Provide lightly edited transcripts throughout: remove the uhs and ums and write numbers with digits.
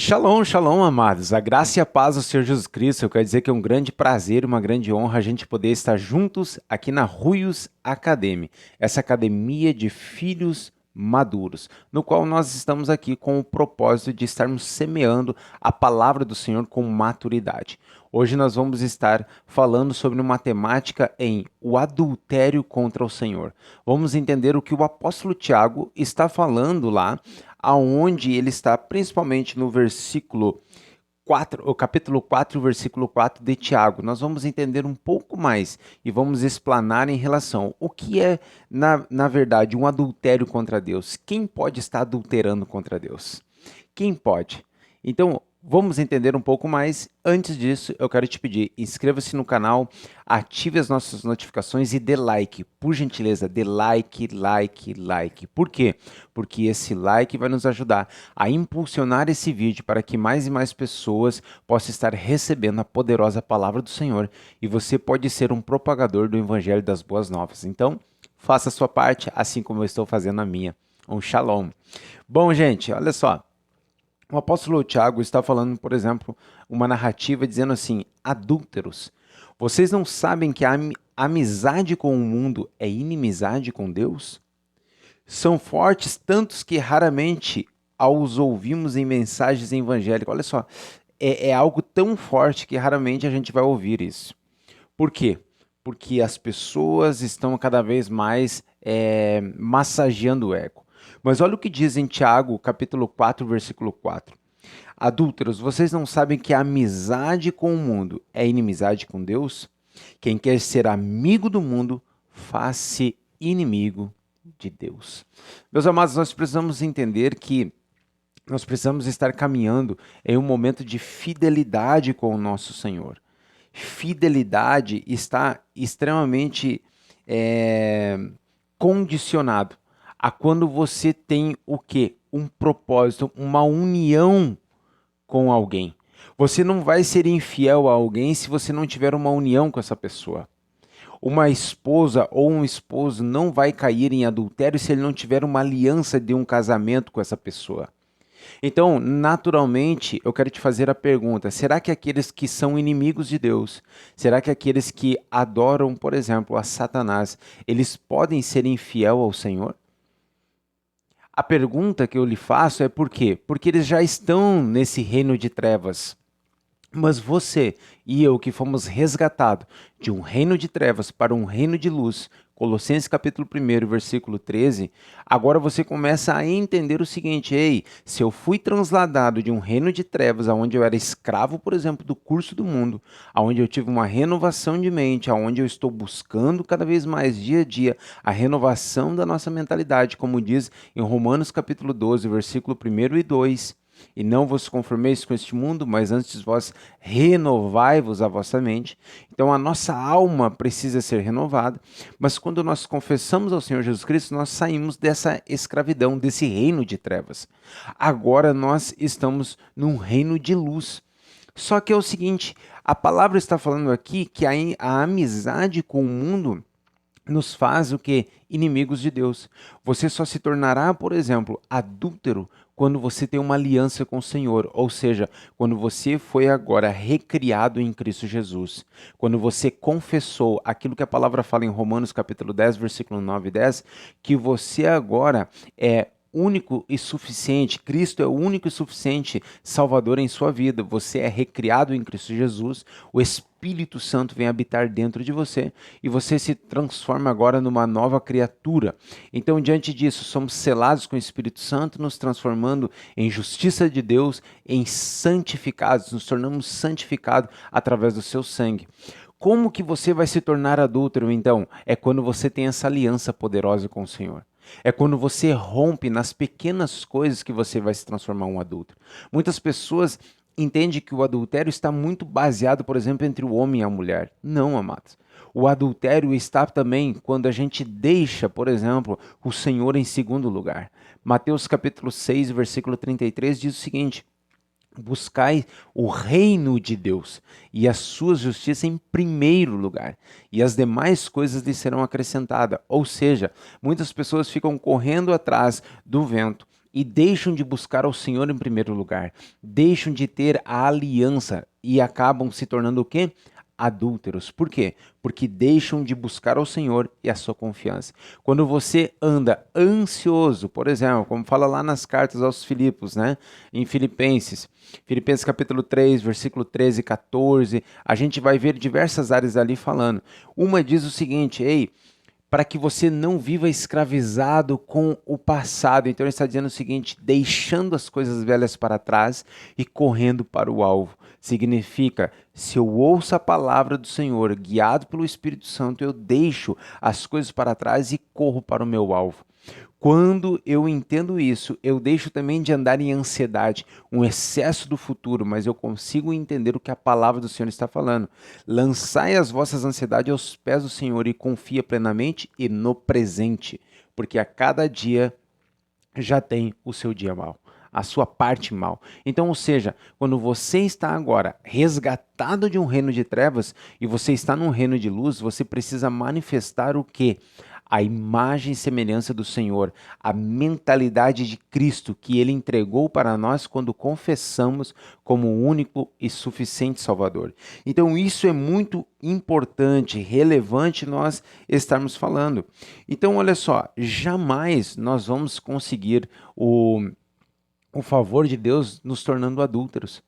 Shalom, shalom, amados. A graça e a paz do Senhor Jesus Cristo. Eu quero dizer que é um grande prazer e uma grande honra a gente poder estar juntos aqui na Ruios Academy, essa academia de filhos maduros, no qual nós estamos aqui com o propósito de estarmos semeando a palavra do Senhor com maturidade. Hoje nós vamos estar falando sobre uma temática em o adultério contra o Senhor. Vamos entender o que o apóstolo Tiago está falando lá, aonde ele está principalmente no versículo 4, o capítulo 4, versículo 4 de Tiago. Nós vamos entender um pouco mais e vamos explanar em relação o que é, na verdade, um adultério contra Deus. Quem pode estar adulterando contra Deus? Quem pode? Então, vamos entender um pouco mais. Antes disso, eu quero te pedir, inscreva-se no canal, ative as nossas notificações e dê like. Por gentileza, dê like, like, like. Por quê? Porque esse like vai nos ajudar a impulsionar esse vídeo para que mais e mais pessoas possam estar recebendo a poderosa palavra do Senhor e você pode ser um propagador do Evangelho das Boas Novas. Então, faça a sua parte, assim como eu estou fazendo a minha. Um shalom. Bom, gente, olha só. O apóstolo Tiago está falando, por exemplo, uma narrativa dizendo assim: adúlteros, vocês não sabem que a amizade com o mundo é inimizade com Deus? São fortes tantos que raramente os ouvimos em mensagens evangélicas. Olha só, é algo tão forte que raramente a gente vai ouvir isso. Por quê? Porque as pessoas estão cada vez mais massageando o ego. Mas olha o que diz em Tiago, capítulo 4, versículo 4. Adúlteros, vocês não sabem que a amizade com o mundo é inimizade com Deus? Quem quer ser amigo do mundo, faz-se inimigo de Deus. Meus amados, nós precisamos entender que nós precisamos estar caminhando em um momento de fidelidade com o nosso Senhor. Fidelidade está extremamente condicionado a quando você tem o quê? Um propósito, uma união com alguém. Você não vai ser infiel a alguém se você não tiver uma união com essa pessoa. Uma esposa ou um esposo não vai cair em adultério se ele não tiver uma aliança de um casamento com essa pessoa. Então, naturalmente, eu quero te fazer a pergunta: será que aqueles que são inimigos de Deus, será que aqueles que adoram, por exemplo, a Satanás, eles podem ser infiel ao Senhor? A pergunta que eu lhe faço é por quê? Porque eles já estão nesse reino de trevas. Mas você e eu que fomos resgatados de um reino de trevas para um reino de luz, Colossenses capítulo 1, versículo 13, agora você começa a entender o seguinte: ei, se eu fui transladado de um reino de trevas, onde eu era escravo, por exemplo, do curso do mundo, onde eu tive uma renovação de mente, onde eu estou buscando cada vez mais, dia a dia, a renovação da nossa mentalidade, como diz em Romanos capítulo 12, versículo 1 e 2, e não vos conformeis com este mundo, mas antes vós renovai-vos a vossa mente. Então a nossa alma precisa ser renovada, mas quando nós confessamos ao Senhor Jesus Cristo, nós saímos dessa escravidão, desse reino de trevas. Agora nós estamos num reino de luz. Só que é o seguinte, a palavra está falando aqui que a amizade com o mundo nos faz o que? Inimigos de Deus. Você só se tornará, por exemplo, adúltero quando você tem uma aliança com o Senhor, ou seja, quando você foi agora recriado em Cristo Jesus, quando você confessou aquilo que a palavra fala em Romanos capítulo 10, versículo 9 e 10, que você agora é único e suficiente, Cristo é o único e suficiente Salvador em sua vida, você é recriado em Cristo Jesus, o Espírito Santo vem habitar dentro de você e você se transforma agora numa nova criatura. Então, diante disso, somos selados com o Espírito Santo, nos transformando em justiça de Deus, em santificados, nos tornamos santificados através do seu sangue. Como que você vai se tornar adúltero, então? É quando você tem essa aliança poderosa com o Senhor. É quando você rompe nas pequenas coisas que você vai se transformar um adúltero. Muitas pessoas entendem que o adultério está muito baseado, por exemplo, entre o homem e a mulher. Não, amados. O adultério está também quando a gente deixa, por exemplo, o Senhor em segundo lugar. Mateus capítulo 6, versículo 33 diz o seguinte: buscai o reino de Deus e a sua justiça em primeiro lugar, e as demais coisas lhe serão acrescentadas. Ou seja, muitas pessoas ficam correndo atrás do vento, e deixam de buscar ao Senhor em primeiro lugar, deixam de ter a aliança e acabam se tornando o quê? Adúlteros. Por quê? Porque deixam de buscar ao Senhor e a sua confiança. Quando você anda ansioso, por exemplo, como fala lá nas cartas aos Filipos, né? Em Filipenses capítulo 3, versículo 13 e 14, a gente vai ver diversas áreas ali falando. Uma diz o seguinte: ei, para que você não viva escravizado com o passado. Então ele está dizendo o seguinte: deixando as coisas velhas para trás e correndo para o alvo. Significa, se eu ouço a palavra do Senhor, guiado pelo Espírito Santo, eu deixo as coisas para trás e corro para o meu alvo. Quando eu entendo isso, eu deixo também de andar em ansiedade, um excesso do futuro, mas eu consigo entender o que a palavra do Senhor está falando. Lançai as vossas ansiedades aos pés do Senhor e confia plenamente e no presente, porque a cada dia já tem o seu dia mal, a sua parte mal. Então, ou seja, quando você está agora resgatado de um reino de trevas e você está num reino de luz, você precisa manifestar o quê? A imagem e semelhança do Senhor, a mentalidade de Cristo que Ele entregou para nós quando confessamos como o único e suficiente Salvador. Então isso é muito importante, relevante nós estarmos falando. Então olha só, jamais nós vamos conseguir o favor de Deus nos tornando adúlteros.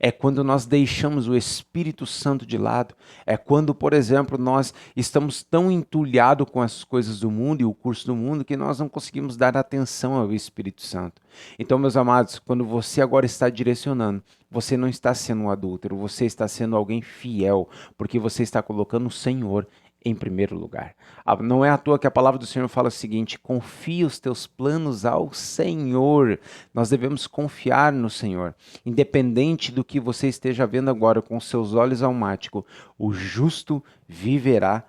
É quando nós deixamos o Espírito Santo de lado. É quando, por exemplo, nós estamos tão entulhados com as coisas do mundo e o curso do mundo que nós não conseguimos dar atenção ao Espírito Santo. Então, meus amados, quando você agora está direcionando, você não está sendo um adúltero, você está sendo alguém fiel, porque você está colocando o Senhor em primeiro lugar. Não é à toa que a palavra do Senhor fala o seguinte: confia os teus planos ao Senhor. Nós devemos confiar no Senhor. Independente do que você esteja vendo agora com seus olhos almáticos, o justo viverá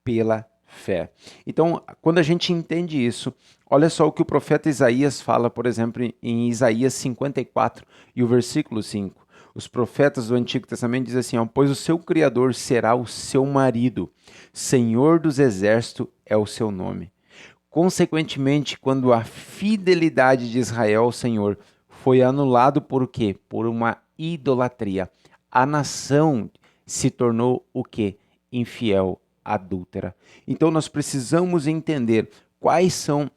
pela fé. Então, quando a gente entende isso, olha só o que o profeta Isaías fala, por exemplo, em Isaías 54 e o versículo 5. Os profetas do Antigo Testamento dizem assim: ó, pois o seu Criador será o seu marido, Senhor dos Exércitos é o seu nome. Consequentemente, quando a fidelidade de Israel ao Senhor foi anulado por quê? Por uma idolatria. A nação se tornou o quê? Infiel, adúltera. Então nós precisamos entender quais são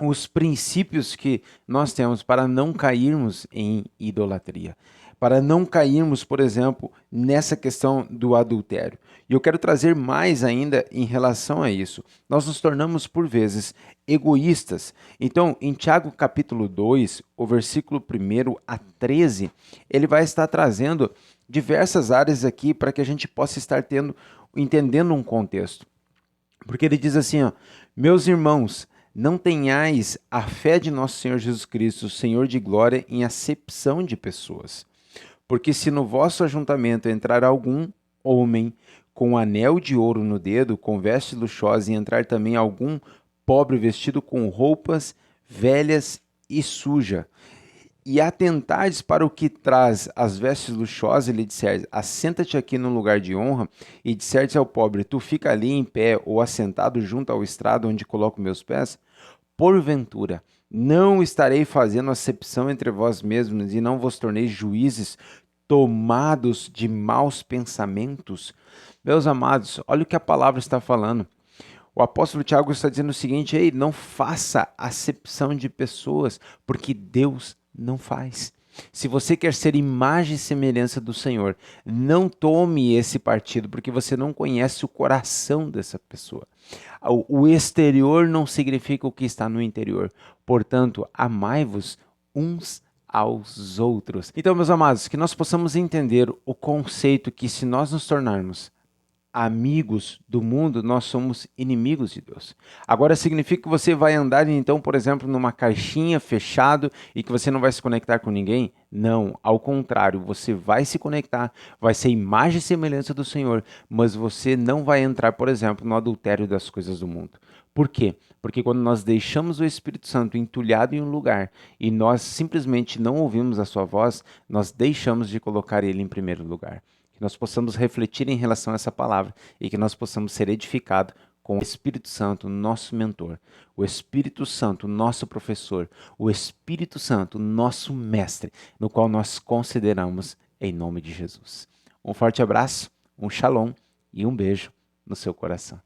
os princípios que nós temos para não cairmos em idolatria, para não cairmos, por exemplo, nessa questão do adultério. E eu quero trazer mais ainda em relação a isso. Nós nos tornamos, por vezes, egoístas. Então, em Tiago capítulo 2, o versículo 1 a 13, ele vai estar trazendo diversas áreas aqui para que a gente possa estar entendendo um contexto. Porque ele diz assim, ó, meus irmãos, não tenhais a fé de nosso Senhor Jesus Cristo, Senhor de glória, em acepção de pessoas. Porque se no vosso ajuntamento entrar algum homem com um anel de ouro no dedo, com veste luxuosa, e entrar também algum pobre vestido com roupas velhas e suja, e atentardes para o que traz as vestes luxuosas, e lhe disseres, assenta-te aqui no lugar de honra, e disseres ao pobre, tu fica ali em pé, ou assentado junto ao estrado onde coloco meus pés, porventura, não estarei fazendo acepção entre vós mesmos, e não vos torneis juízes tomados de maus pensamentos? Meus amados, olha o que a palavra está falando. O apóstolo Tiago está dizendo o seguinte: ei, não faça acepção de pessoas, porque Deus não faz. Se você quer ser imagem e semelhança do Senhor, não tome esse partido, porque você não conhece o coração dessa pessoa. O exterior não significa o que está no interior. Portanto, amai-vos uns aos outros. Então, meus amados, que nós possamos entender o conceito que, se nós nos tornarmos amigos do mundo, nós somos inimigos de Deus. Agora significa que você vai andar, então, por exemplo, numa caixinha fechado e que você não vai se conectar com ninguém? Não, ao contrário, você vai se conectar, vai ser imagem e semelhança do Senhor, mas você não vai entrar, por exemplo, no adultério das coisas do mundo. Por quê? Porque quando nós deixamos o Espírito Santo entulhado em um lugar e nós simplesmente não ouvimos a sua voz, nós deixamos de colocar ele em primeiro lugar. Que nós possamos refletir em relação a essa palavra e que nós possamos ser edificados com o Espírito Santo, nosso mentor, o Espírito Santo, nosso professor, o Espírito Santo, nosso mestre, no qual nós consideramos em nome de Jesus. Um forte abraço, um shalom e um beijo no seu coração.